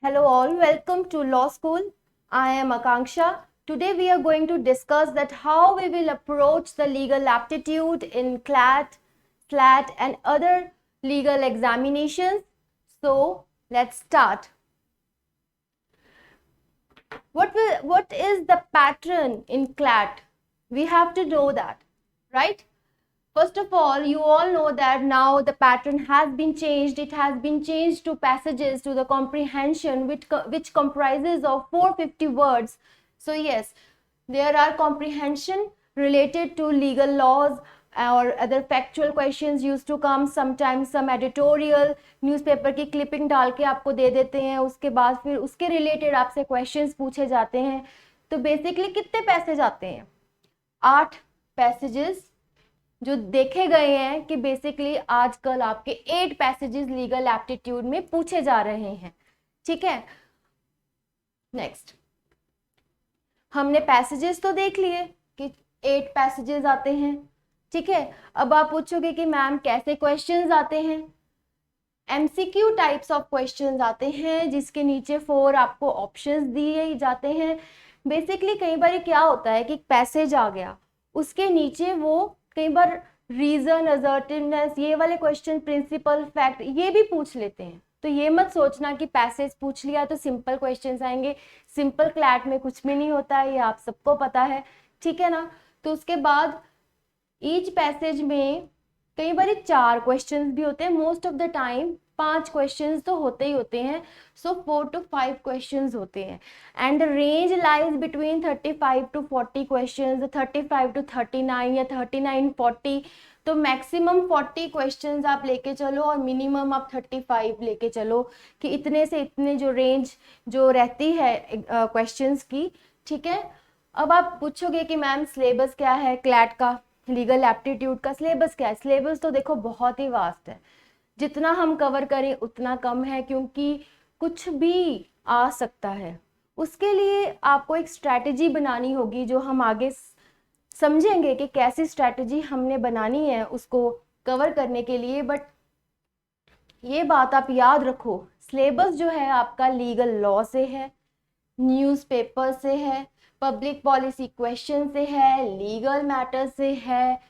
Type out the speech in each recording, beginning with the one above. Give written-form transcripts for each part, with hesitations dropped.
Hello all, welcome to Law School. I am Akanksha. Today we are going to discuss that how we will approach the legal aptitude in CLAT, SLAT and other legal examinations. So let's start. What is the pattern in CLAT? We have to know that, right? First of all, you all know that now the pattern has been changed. It has been changed to passages to the comprehension, which comprises of 450 words. So yes, there are comprehension related to legal laws or other factual questions used to come. Sometimes some editorial newspaper की clipping डाल के आपको दे देते हैं, उसके बाद फिर उसके रिलेटेड आपसे क्वेश्चंस पूछे जाते हैं. तो बेसिकली कितने पैसेज आते हैं? 8 पैसेजेस जो देखे गए हैं कि बेसिकली आजकल आपके 8 पैसेजेस लीगल एप्टीट्यूड में पूछे जा रहे हैं. ठीक है, नेक्स्ट हमने पैसेजेस तो देख लिए कि 8 पैसेजेस आते हैं. ठीक है, अब आप पूछोगे कि मैम कैसे क्वेश्चंस आते हैं? एमसीक्यू टाइप्स ऑफ क्वेश्चंस आते हैं जिसके नीचे 4 आपको ऑप्शंस दिए जाते हैं. बेसिकली कई बार क्या होता है कि पैसेज आ गया, उसके नीचे वो कई बार रीजन, असर्टिवनेस, ये वाले क्वेश्चन, प्रिंसिपल, फैक्ट, ये भी पूछ लेते हैं. तो ये मत सोचना कि पैसेज पूछ लिया तो सिंपल क्वेश्चंस आएंगे. सिंपल क्लैट में कुछ भी नहीं होता है, ये आप सबको पता है. ठीक है ना. तो उसके बाद ईच पैसेज में कई बार 4 क्वेश्चंस भी होते हैं. Most of the time 5 questions तो होते ही होते हैं. सो 4 to 5 क्वेश्चंस होते हैं and range lies between 35 to 40 questions, 35 to 39 या 39-40. तो मैक्सिमम 40 क्वेश्चंस आप लेके चलो और मिनिमम आप 35 लेके चलो कि इतने से इतने जो रेंज जो रहती है क्वेश्चंस की. ठीक है, अब आप पूछोगे कि मैम सिलेबस क्या है क्लैट का, लीगल एप्टीट्यूड का सिलेबस क्या है? सिलेबस तो देखो बहुत ही वास्ट है, जितना हम कवर करें उतना कम है क्योंकि कुछ भी आ सकता है. उसके लिए आपको एक स्ट्रैटेजी बनानी होगी जो हम आगे समझेंगे कि कैसी स्ट्रैटेजी हमने बनानी है उसको कवर करने के लिए. बट ये बात आप याद रखो, सिलेबस जो है आपका लीगल लॉ से है, न्यूज़पेपर से है, पब्लिक पॉलिसी क्वेश्चन से है, लीगल मैटर से है.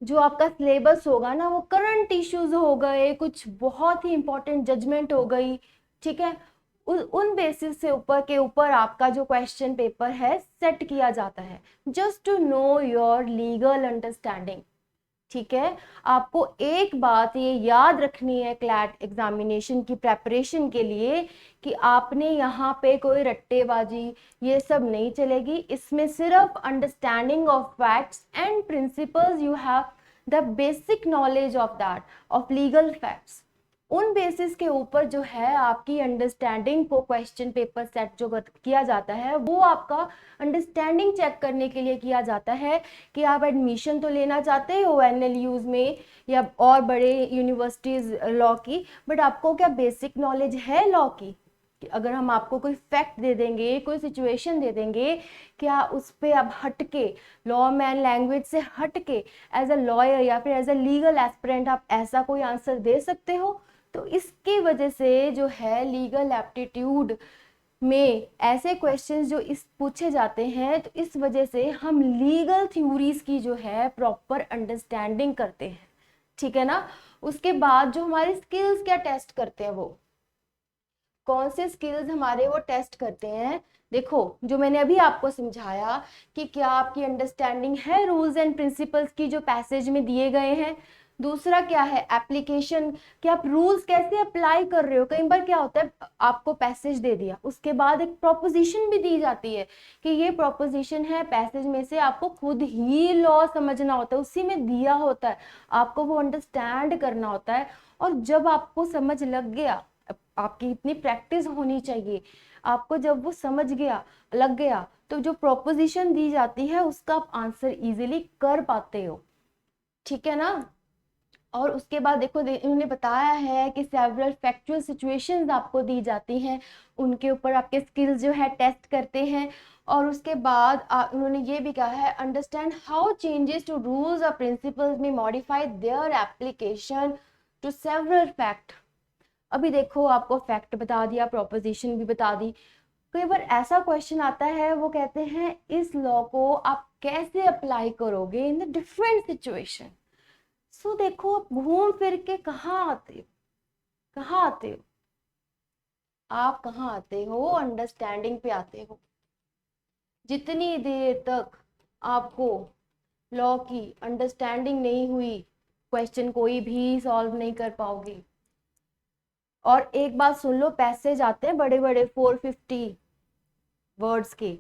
जो आपका सिलेबस होगा ना वो करंट इश्यूज हो गए, कुछ बहुत ही इंपॉर्टेंट जजमेंट हो गई. ठीक है, उन बेसिस से ऊपर आपका जो क्वेश्चन पेपर है सेट किया जाता है just to know your legal understanding. ठीक है, आपको एक बात ये याद रखनी है क्लैट एग्जामिनेशन की प्रेपरेशन के लिए कि आपने यहाँ पे कोई रट्टेबाजी ये सब नहीं चलेगी. इसमें सिर्फ understanding of facts and principles, you have the basic knowledge of that, of legal facts. उन बेसिस के ऊपर जो है आपकी अंडरस्टैंडिंग को क्वेश्चन पेपर सेट जो किया जाता है वो आपका अंडरस्टैंडिंग चेक करने के लिए किया जाता है कि आप एडमिशन तो लेना चाहते हो एनएलयूज में या और बड़े यूनिवर्सिटीज लॉ की, बट आपको क्या बेसिक नॉलेज है लॉ की? कि अगर हम आपको कोई फैक्ट दे देंगे, कोई सिचुएशन दे देंगे, क्या उस पर आप हटके लॉ मैन लैंग्वेज से हटके एज अ लॉयर या फिर एज अ लीगल एस्पिरेंट आप ऐसा कोई आंसर दे सकते हो? तो इसकी वजह से जो है लीगल एप्टीट्यूड में ऐसे क्वेश्चंस जो इस पूछे जाते हैं, तो इस वजह से हम लीगल थ्योरीज की जो है प्रॉपर अंडरस्टैंडिंग करते हैं. ठीक है ना. उसके बाद जो हमारे स्किल्स क्या टेस्ट करते हैं, वो कौन से स्किल्स हमारे वो टेस्ट करते हैं? देखो जो मैंने अभी आपको समझाया कि क्या आपकी अंडरस्टैंडिंग है रूल्स एंड प्रिंसिपल्स की जो पैसेज में दिए गए हैं. दूसरा क्या है एप्लीकेशन, कि आप रूल्स कैसे अप्लाई कर रहे हो. कई बार क्या होता है आपको पैसेज दे दिया, उसके बाद एक प्रोपोजिशन भी दी जाती है कि ये प्रोपोजिशन है, पैसेज में से आपको खुद ही लॉ समझना होता है, उसी में दिया होता है, आपको वो अंडरस्टैंड करना होता है. और जब आपको समझ लग गया, आपकी इतनी प्रैक्टिस होनी चाहिए, आपको जब वो समझ गया लग गया तो जो प्रोपोजिशन दी जाती है उसका आप आंसर इजीली कर पाते हो. ठीक है ना. और उसके बाद देखो उन्होंने बताया है कि सेवरल फैक्चुअल सिचुएशंस आपको दी जाती हैं, उनके ऊपर आपके स्किल्स जो है टेस्ट करते हैं. और उसके बाद उन्होंने ये भी कहा है understand how changes to rules और प्रिंसिपल्स में modify their application to several fact. अभी देखो आपको फैक्ट बता दिया, प्रोपोजिशन भी बता दी। कई बार ऐसा क्वेश्चन आता है, वो कहते हैं इस लॉ को आप कैसे अप्लाई करोगे इन द डिफरेंट सिचुएशन। सो देखो आप घूम फिर के कहाँ आते हो, कहाँ आते हो आप, कहाँ आते हो, अंडरस्टैंडिंग पे आते हो। जितनी देर तक आपको लॉ की अंडरस्टैंडिंग नहीं हुई, क्वेश्चन कोई भी सॉल्व नहीं कर पाओगे। और एक बात सुन लो, पैसेज आते हैं बड़े बड़े 450 वर्ड्स के,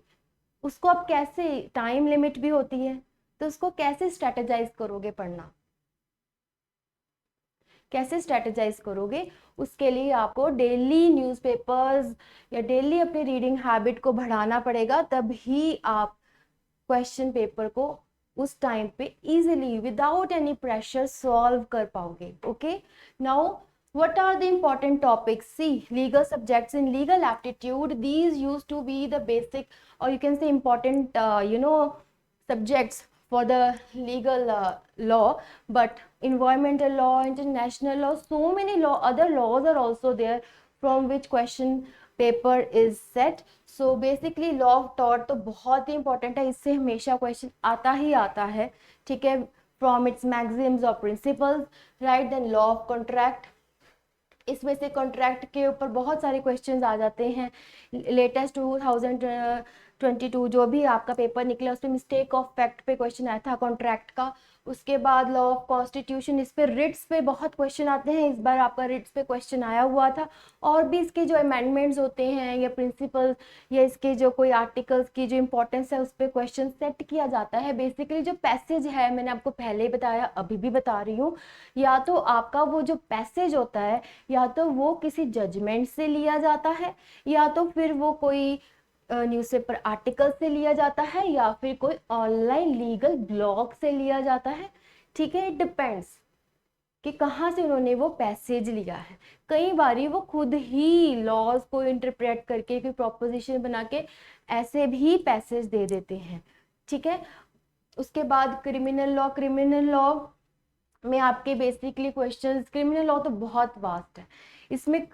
उसको आप कैसे, टाइम लिमिट भी होती है, तो उसको कैसे स्ट्रेटेजाइज करोगे पढ़ना, कैसे स्ट्रेटेजाइज करोगे। उसके लिए आपको डेली न्यूज़पेपर्स या डेली अपनी रीडिंग हैबिट को बढ़ाना पड़ेगा, तभी आप क्वेश्चन पेपर को उस टाइम पे easily without any pressure solve कर पाओगे। Okay, now what are the important topics? See, legal subjects in legal aptitude, these used to be the basic, or you can say important subjects for the legal law. But environmental law, international law, so many other laws are also there from which question paper is set. So basically law of tort तो बहुत ही important है, इससे हमेशा question आता ही आता है, ठीक है, from its maxims or principles, right? Then law of contract, इसमें से कॉन्ट्रैक्ट के ऊपर बहुत सारे क्वेश्चंस आ जाते हैं। लेटेस्ट 2022 जो भी आपका पेपर निकला उसमें मिस्टेक ऑफ फैक्ट पे क्वेश्चन आया था कॉन्ट्रैक्ट का। उसके बाद लॉ ऑफ कॉन्स्टिट्यूशन, इस पे रिट्स पे बहुत क्वेश्चन आते हैं, इस बार आपका रिट्स पे क्वेश्चन आया हुआ था। और भी इसके जो अमेंडमेंट्स होते हैं या प्रिंसिपल या इसके जो कोई आर्टिकल्स की जो इंपॉर्टेंस है उस पर क्वेश्चन सेट किया जाता है। बेसिकली जो पैसेज है, मैंने आपको पहले ही बताया, अभी भी बता रही हूँ, या तो आपका वो जो पैसेज होता है या तो वो किसी जजमेंट से लिया जाता है, या तो फिर वो कोई न्यूज़पेपर आर्टिकल से लिया जाता है, या फिर कोई ऑनलाइन लीगल ब्लॉग से लिया जाता है। ठीक है, इट डिपेंड्स कि कहाँ से उन्होंने वो पैसेज लिया है। कई बारी वो खुद ही लॉज को इंटरप्रेट करके कोई प्रोपोजिशन बना के ऐसे भी पैसेज दे देते हैं। ठीक है, उसके बाद क्रिमिनल लॉ में आपके बेसिकली क्वेश्चंस, क्रिमिनल लॉ तो बहुत वास्ट है, इसमें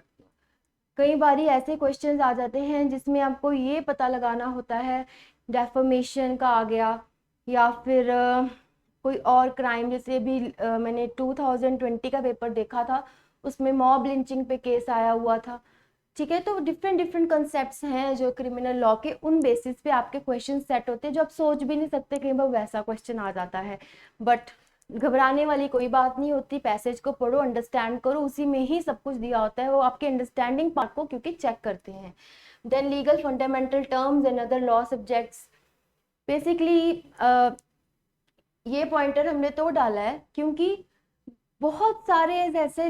कई बारी ऐसे क्वेश्चंस आ जाते हैं जिसमें आपको ये पता लगाना होता है, डेफमेशन का आ गया, या फिर कोई और क्राइम, जैसे भी मैंने 2020 का पेपर देखा था, उसमें मॉब लिंचिंग पे केस आया हुआ था। ठीक है, तो डिफरेंट कंसेप्ट्स हैं जो क्रिमिनल लॉ के, उन बेसिस पे आपके क्वेश्चन सेट होते हैं जो आप सोच भी नहीं सकते, कई बार वैसा क्वेश्चन आ जाता है। बट घबराने वाली कोई बात नहीं होती, पैसेज को पढ़ो, अंडरस्टैंड करो, उसी में ही सब कुछ दिया होता है, वो आपके अंडरस्टैंडिंग पार्ट को क्योंकि चेक करते हैं। Then legal fundamental terms and other law subjects, basically ये पॉइंटर हमने तो डाला है क्योंकि बहुत सारे ऐसे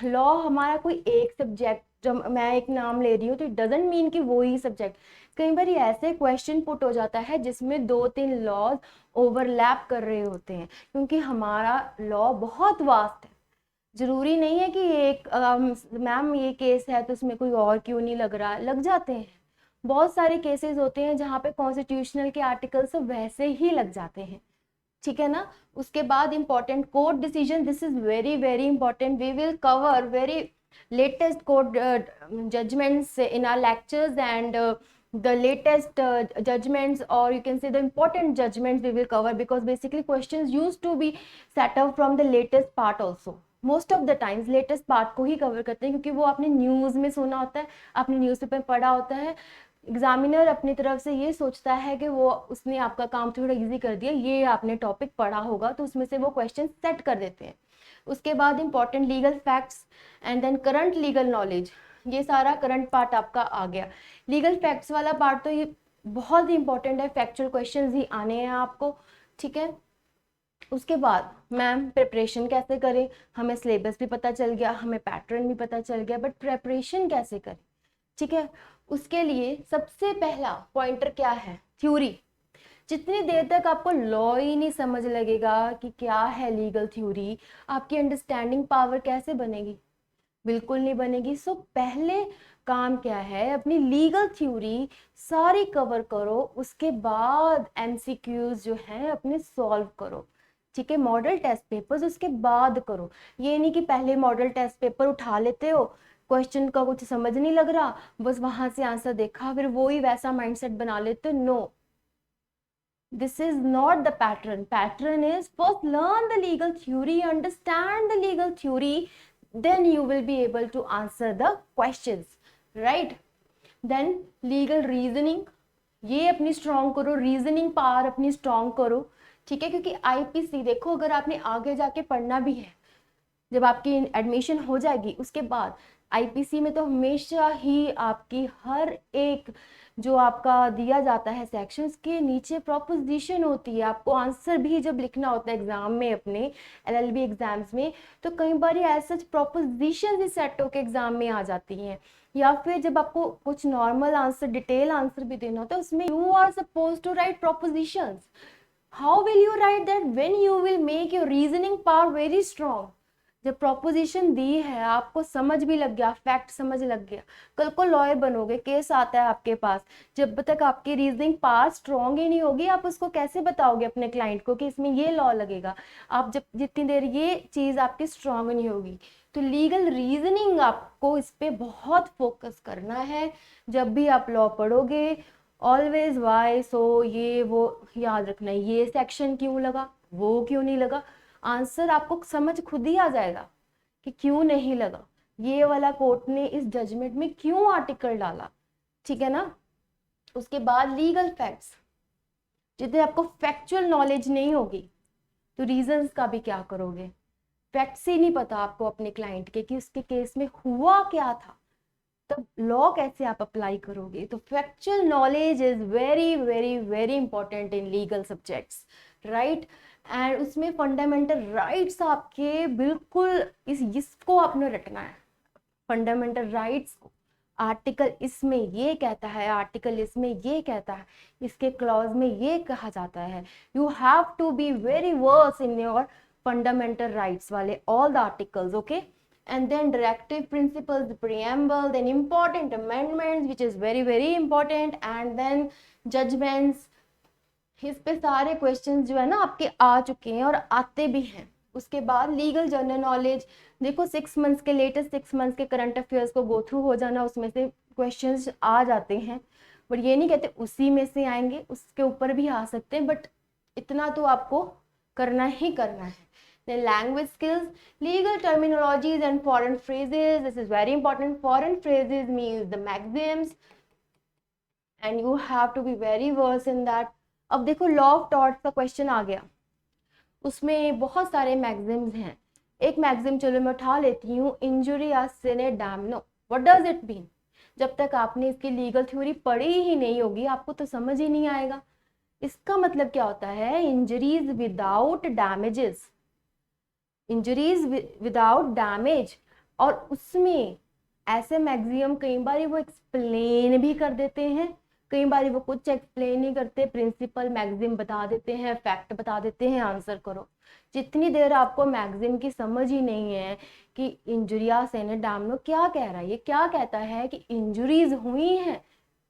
लॉ, हमारा कोई एक सब्जेक्ट, जब मैं एक नाम ले रही हूँ तो इट डजेंट मीन कि वो ही सब्जेक्ट, कई बार ऐसे क्वेश्चन पुट हो जाता है जिसमें 2-3 लॉज ओवरलैप कर रहे होते हैं, क्योंकि हमारा लॉ बहुत वास्ट है। जरूरी नहीं है कि एक मैम ये केस है तो उसमें कोई और क्यों नहीं लग रहा, लग जाते हैं। बहुत सारे केसेस होते हैं जहाँ पे कॉन्स्टिट्यूशनल के आर्टिकल्स वैसे ही लग जाते हैं। ठीक है ना, उसके बाद important court decision, this is very very important, we will cover very latest court judgments in our lectures, and the latest judgments, or you can say the important judgments we will cover, because basically questions used to be set up from the latest part also, most of the times latest part को ही cover करते हैं, क्योंकि वो आपने news में सुना होता है, आपने न्यूज़पेपर पढ़ा होता है। एग्जामिनर अपनी तरफ से ये सोचता है कि वो उसने आपका काम थोड़ा इजी कर दिया, ये आपने टॉपिक पढ़ा होगा, तो उसमें से वो क्वेश्चन सेट कर देते हैं। उसके बाद important legal facts and then current legal knowledge, ये सारा करंट पार्ट आपका आ गया। लीगल फैक्ट्स वाला पार्ट तो ये बहुत ही इंपॉर्टेंट है, फैक्चुअल क्वेश्चंस ही आने हैं आपको। ठीक है, उसके बाद मैम प्रिपरेशन कैसे करें, हमें सिलेबस भी पता चल गया, हमें पैटर्न भी पता चल गया, बट प्रिपरेशन कैसे करें। ठीक है, उसके लिए सबसे पहला पॉइंटर क्या है, थ्योरी। जितनी देर तक आपको लॉ ही नहीं समझ लगेगा कि क्या है लीगल थ्योरी, आपकी अंडरस्टैंडिंग पावर कैसे बनेगी, बिल्कुल नहीं बनेगी। सो पहले काम क्या है, अपनी लीगल थ्योरी सारी कवर करो, उसके बाद एमसीक्यूज जो हैं अपने सॉल्व करो। ठीक है, मॉडल टेस्ट पेपर्स उसके बाद करो, ये नहीं कि पहले मॉडल टेस्ट पेपर उठा लेते हो, क्वेश्चन का कुछ समझ नहीं लग रहा, बस वहां से आंसर देखा फिर वो ही वैसा माइंडसेट बना लेते। No, this is not the pattern is first learn the legal theory, understand the legal theory, then you will be able to answer the questions, right? Then legal reasoning, ये अपनी strong करो, reasoning power अपनी strong करो, ठीक है? क्योंकि IPC देखो, अगर आपने आगे जाके पढ़ना भी है, जब आपकी एडमिशन हो जाएगी उसके बाद, आईपीसी में तो हमेशा ही आपकी हर एक जो आपका दिया जाता है सेक्शंस के नीचे प्रोपोजिशन होती है। आपको आंसर भी जब लिखना होता है एग्जाम में, अपने एलएलबी एग्जाम्स में, तो कई बार ऐसे प्रोपोजिशन ही सेट होकर एग्जाम में आ जाती हैं। या फिर जब आपको कुछ नॉर्मल आंसर, डिटेल आंसर भी देना होता है, उसमें you are suppose to write propositions. How will you write that when you will make your reasoning power very strong? जब प्रोपोजिशन दी है, आपको समझ भी लग गया, फैक्ट समझ लग गया, कल को लॉयर बनोगे, केस आता है आपके पास, जब तक आपकी रीजनिंग पावर स्ट्रॉन्ग ही नहीं होगी, आप उसको कैसे बताओगे अपने क्लाइंट को कि इसमें ये लॉ लगेगा? आप जब जितनी देर ये चीज़ आपकी स्ट्रॉन्ग नहीं होगी, तो लीगल रीजनिंग आपको इस पर बहुत फोकस करना है। जब भी आप लॉ पढ़ोगे, ऑलवेज वाई, सो, ये वो याद रखना है, ये सेक्शन क्यों लगा, वो क्यों नहीं लगा, आंसर आपको समझ खुद ही आ जाएगा कि क्यों नहीं लगा, ये वाला कोर्ट ने इस जजमेंट में क्यों आर्टिकल डाला, ठीक है ना? उसके बाद लीगल फैक्ट्स, जितने आपको फैक्चुअल नॉलेज नहीं होगी तो रीजंस का भी क्या करोगे? फैक्ट्स ही नहीं पता आपको अपने क्लाइंट के कि उसके केस में हुआ क्या था, तब लॉ कैसे आप अप्लाई करोगे? तो factual knowledge is very very very important in legal subjects, right? And उसमें फंडामेंटल राइट्स आपके बिल्कुल इसको आपने रटना है, फंडामेंटल राइट्स को। आर्टिकल इसमें ये कहता है, आर्टिकल इसमें ये कहता है, इसके क्लॉज में ये कहा जाता है। You have to be very versed in your fundamental rights वाले all the articles, okay? And then directive principles, the preamble, then important amendments, which is very very important, and then judgments। इस पे सारे questions जो है ना आपके आ चुके हैं और आते भी हैं। उसके बाद लीगल जनरल नॉलेज, देखो 6 मंथ्स के, लेटेस्ट 6 मंथ्स के करंट अफेयर्स को गो थ्रू हो जाना, उसमें से क्वेश्चंस आ जाते हैं, बट ये नहीं कहते उसी में से आएंगे, उसके ऊपर भी आ सकते हैं, बट इतना तो आपको करना ही करना है। Then language skills, legal terminologies and foreign phrases. This is very important. Foreign phrases means the maxims, and you have to be very versed in that. अब देखो लॉ ऑफ टॉर्ट्स का क्वेश्चन आ गया, उसमें बहुत सारे मैक्सिम्स हैं। एक maxim चलो मैं उठा लेती हूँ, इंजुरिया सिने डैमनो। What does it mean? जब तक आपने इसकी लीगल थ्योरी पढ़ी ही नहीं होगी, आपको तो समझ ही नहीं आएगा। इसका मतलब क्या होता है? Injuries without damages, injuries without damage. और उसमें ऐसे मैक्सिमम कई बार वो एक्सप्लेन भी कर देते हैं, कई बार वो कुछ एक्सप्लेन नहीं करते, प्रिंसिपल मैक्सिम बता देते हैं, फैक्ट बता देते हैं, आंसर करो। जितनी देर आपको मैक्सिम की समझ ही नहीं है कि इंजुरिया सेने डैमनो क्या कह रहा है, ये क्या कहता है कि इंजुरीज हुई हैं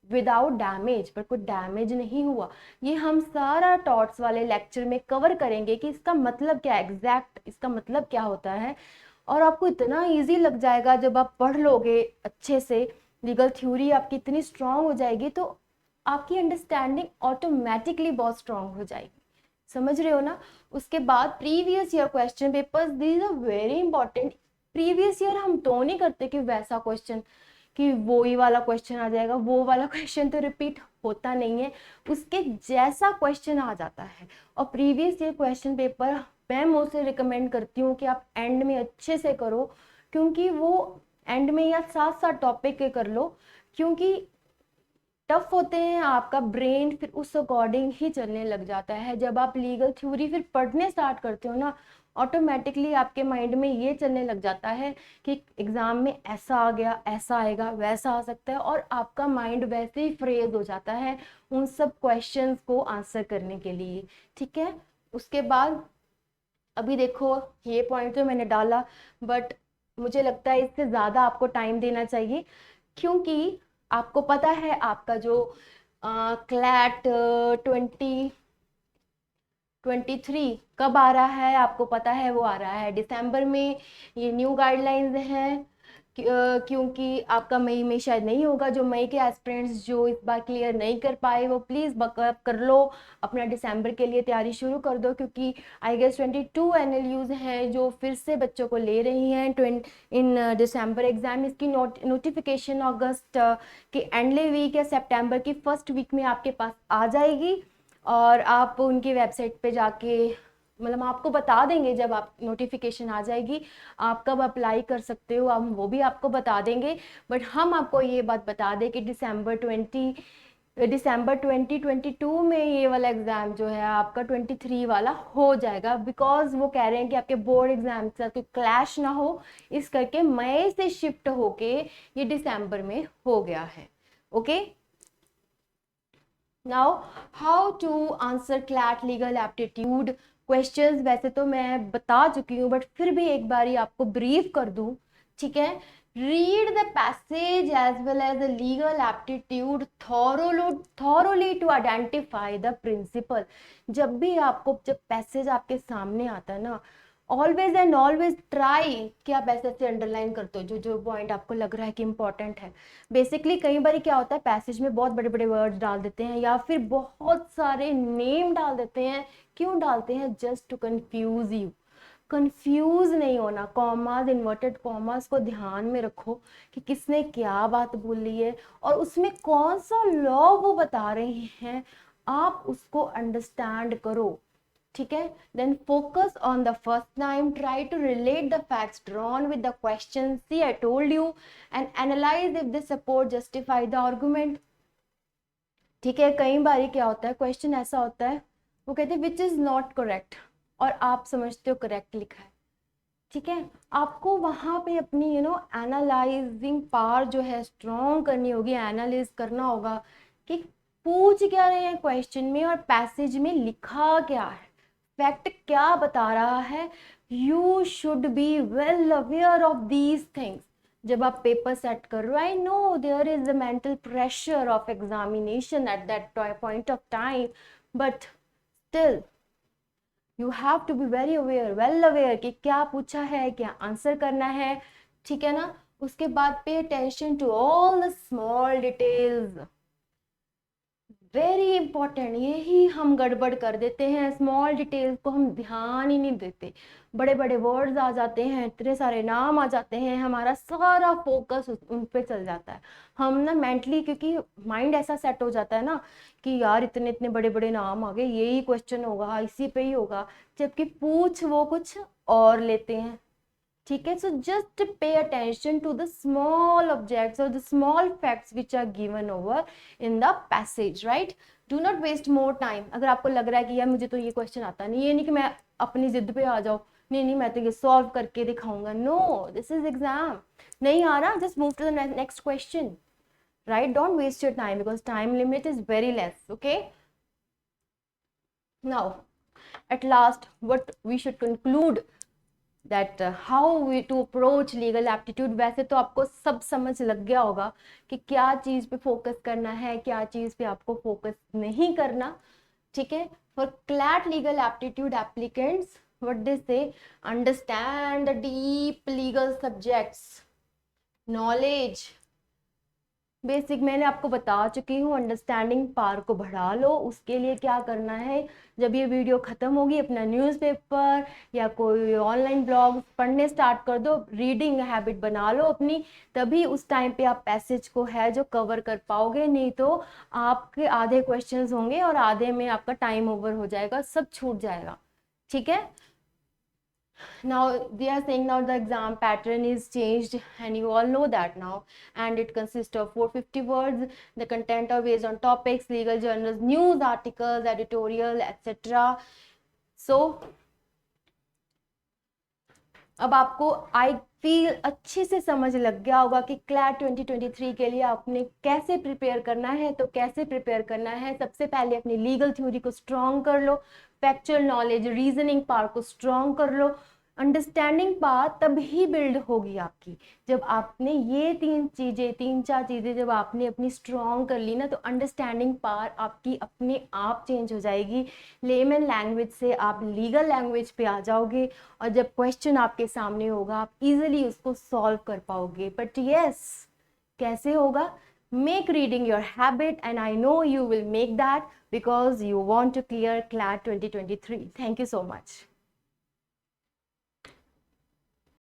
विदाउट डैमेज, पर कोई डैमेज नहीं हुआ, ये हम सारा टॉर्ट्स वाले लेक्चर में कवर करेंगे कि इसका मतलब क्या है, एग्जैक्ट इसका मतलब क्या होता है। और आपको इतना इजी लग जाएगा जब आप पढ़ लोगे अच्छे से, लीगल थ्योरी आपकी इतनी स्ट्रांग हो जाएगी, तो आपकी अंडरस्टैंडिंग ऑटोमेटिकली बहुत स्ट्रांग हो जाएगी। समझ रहे हो ना? उसके बाद previous year question papers, these are very important. Previous year हम तो नहीं करते कि वैसा क्वेश्चन कि वो ही वाला क्वेश्चन आ जाएगा, वो वाला क्वेश्चन तो रिपीट होता नहीं है, उसके जैसा क्वेश्चन आ जाता है। और प्रीवियस ईयर क्वेश्चन पेपर मैं मोस्टली रिकमेंड करती हूँ कि आप एंड में अच्छे से करो, क्योंकि वो एंड में या साथ साथ टॉपिक के कर लो, क्योंकि टफ होते हैं, आपका ब्रेन फिर उस अकॉर्डिंग ही चलने लग जाता है। जब आप लीगल थ्योरी फिर पढ़ने स्टार्ट करते हो ना, ऑटोमेटिकली आपके माइंड में ये चलने लग जाता है कि एग्जाम में ऐसा आ गया, ऐसा आएगा, वैसा आ सकता है, और आपका माइंड वैसे ही फ्रेज हो जाता है उन सब क्वेश्चंस को आंसर करने के लिए, ठीक है? उसके बाद अभी देखो ये पॉइंट तो मैंने डाला, बट मुझे लगता है इससे ज़्यादा आपको टाइम देना चाहिए, क्योंकि आपको पता है आपका जो क्लैट 2023 कब आ रहा है, आपको पता है वो आ रहा है दिसंबर में। ये न्यू गाइडलाइंस हैं, क्योंकि आपका मई में शायद नहीं होगा। जो मई के एस्पिरेंट्स जो इस बार क्लियर नहीं कर पाए वो प्लीज़ बकअप कर लो, अपना दिसंबर के लिए तैयारी शुरू कर दो, क्योंकि आई गेस 22 एनएलयूज हैं जो फिर से बच्चों को ले रही हैं इन दिसंबर एग्जाम। इसकी नोटिफिकेशन अगस्त के एंडले वीक या सितंबर की फर्स्ट वीक में आपके पास आ जाएगी, और आप उनकी वेबसाइट पे जाके मतलब आपको बता देंगे जब आप नोटिफिकेशन आ जाएगी आप कब अप्लाई कर सकते हो, हम वो भी आपको बता देंगे। बट हम आपको ये बात बता दें कि दिसंबर 2022 में ये वाला एग्ज़ाम जो है आपका 23 वाला हो जाएगा, बिकॉज वो कह रहे हैं कि आपके बोर्ड एग्जाम के साथ कोई क्लैश ना हो, इस करके मई से शिफ्ट होके ये दिसंबर में हो गया है। Okay, now how to answer CLAT legal aptitude questions. वैसे तो मैं बता चुकी हूँ बट फिर भी एक बारी आपको ब्रीफ कर दूँ, ठीक है। Read the passage as well as the legal aptitude thoroughly to identify the principle. जब भी आपको जब पैसेज आपके सामने आता है ना, ऑलवेज एंड ऑलवेज ट्राई कि आप ऐसे ऐसे अंडरलाइन करते हो जो जो पॉइंट आपको लग रहा है कि इंपॉर्टेंट है। बेसिकली कई बार क्या होता है, पैसेज में बहुत बड़े बड़े वर्ड्स डाल देते हैं या फिर बहुत सारे नेम डाल देते हैं। क्यों डालते हैं? Just to confuse you. Confuse नहीं होना। कॉमास, इन्वर्टेड कॉमास को ध्यान में रखो कि किसने क्या बात बोली है और उसमें कौन सा लॉ वो बता रहे हैं, आप उसको अंडरस्टैंड करो, ठीक है। Then focus on the first time, try to relate the facts drawn with the question, see I told you, and analyse if they support justify the argument, ठीक है। कई बार क्या होता है, क्वेश्चन ऐसा होता है वो कहते हैं विच इज नॉट करेक्ट और आप समझते हो करेक्ट लिखा है, ठीक है। आपको वहां पे अपनी एनालाइजिंग पावर जो है स्ट्रॉन्ग करनी होगी, एनालाइज करना होगा कि पूछ क्या रहे हैं क्वेश्चन में और पैसेज में लिखा क्या है, फैक्ट क्या बता रहा है। You should be well aware of these things जब आप पेपर सेट कर रहे हो। I know there is a mental pressure of examination at that point of time, but still you have to be very aware, well aware कि क्या पूछा है, क्या आंसर करना है, ठीक है ना। उसके बाद pay attention to all the small details, very important. यही हम गड़बड़ कर देते हैं, स्मॉल डिटेल्स को हम ध्यान ही नहीं देते। बड़े बड़े वर्ड्स आ जाते हैं, इतने सारे नाम आ जाते हैं, हमारा सारा फोकस उन पे चल जाता है। हम ना मेंटली, क्योंकि माइंड ऐसा सेट हो जाता है ना कि यार इतने इतने बड़े बड़े नाम आ गए, यही क्वेश्चन होगा, इसी पे ही होगा, जबकि पूछ वो कुछ और लेते हैं, ठीक है। So just pay attention to the small objects और the small facts which are given over in the passage, right. Do not waste more time. अगर आपको लग रहा है कि यार मुझे तो ये क्वेश्चन आता नहीं, ये नहीं कि मैं अपनी जिद पे आ जाऊँ, नहीं नहीं मैं तो ये सॉल्व करके दिखाऊंगा, नो, दिस इज एग्जाम। नहीं आ रहा, just move to the next question, right. Don't waste your time because time limit is very less, okay. Now at last what we should conclude that how we to approach legal aptitude। वैसे तो आपको सब समझ लग गया होगा कि क्या चीज पे फोकस करना है, क्या चीज पे आपको फोकस नहीं करना, ठीक है। For CLAT legal aptitude applicants what they say, understand the deep legal subjects, knowledge basic मैंने आपको बता चुकी हूँ। अंडरस्टैंडिंग पावर को बढ़ा लो। उसके लिए क्या करना है, जब ये वीडियो ख़त्म होगी अपना न्यूज़पेपर या कोई ऑनलाइन ब्लॉग पढ़ने स्टार्ट कर दो, रीडिंग हैबिट बना लो अपनी, तभी उस टाइम पे आप पैसेज को है जो कवर कर पाओगे। नहीं तो आपके आधे क्वेश्चंस होंगे और आधे में आपका टाइम ओवर हो जाएगा, सब छूट जाएगा, ठीक है। Now they are saying now the exam pattern is changed and you all know that now, and it consists of 450 words. The content are based on topics, legal journals, news articles, editorial, etc. So अब आपको I feel अच्छे से समझ लग गया होगा कि CLAT 2023 के लिए आपने कैसे प्रिपेयर करना है। तो कैसे प्रिपेयर करना है, सबसे पहले अपनी लीगल थ्योरी को स्ट्रॉन्ग कर लो, फैक्चुअल नॉलेज, रीजनिंग पावर को स्ट्रॉन्ग कर लो, अंडरस्टैंडिंग पावर तभी बिल्ड होगी आपकी जब आपने ये तीन चार चीज़ें जब आपने अपनी स्ट्रॉन्ग कर ली ना, तो अंडरस्टैंडिंग पावर आपकी अपने आप चेंज हो जाएगी। लेमन लैंग्वेज से आप लीगल लैंग्वेज पे आ जाओगे, और जब क्वेश्चन आपके सामने होगा आप इजीली उसको सॉल्व कर पाओगे। बट यस, कैसे होगा? Make reading your habit, and I know you will make that because you want to clear CLAT 2023. Thank you so much.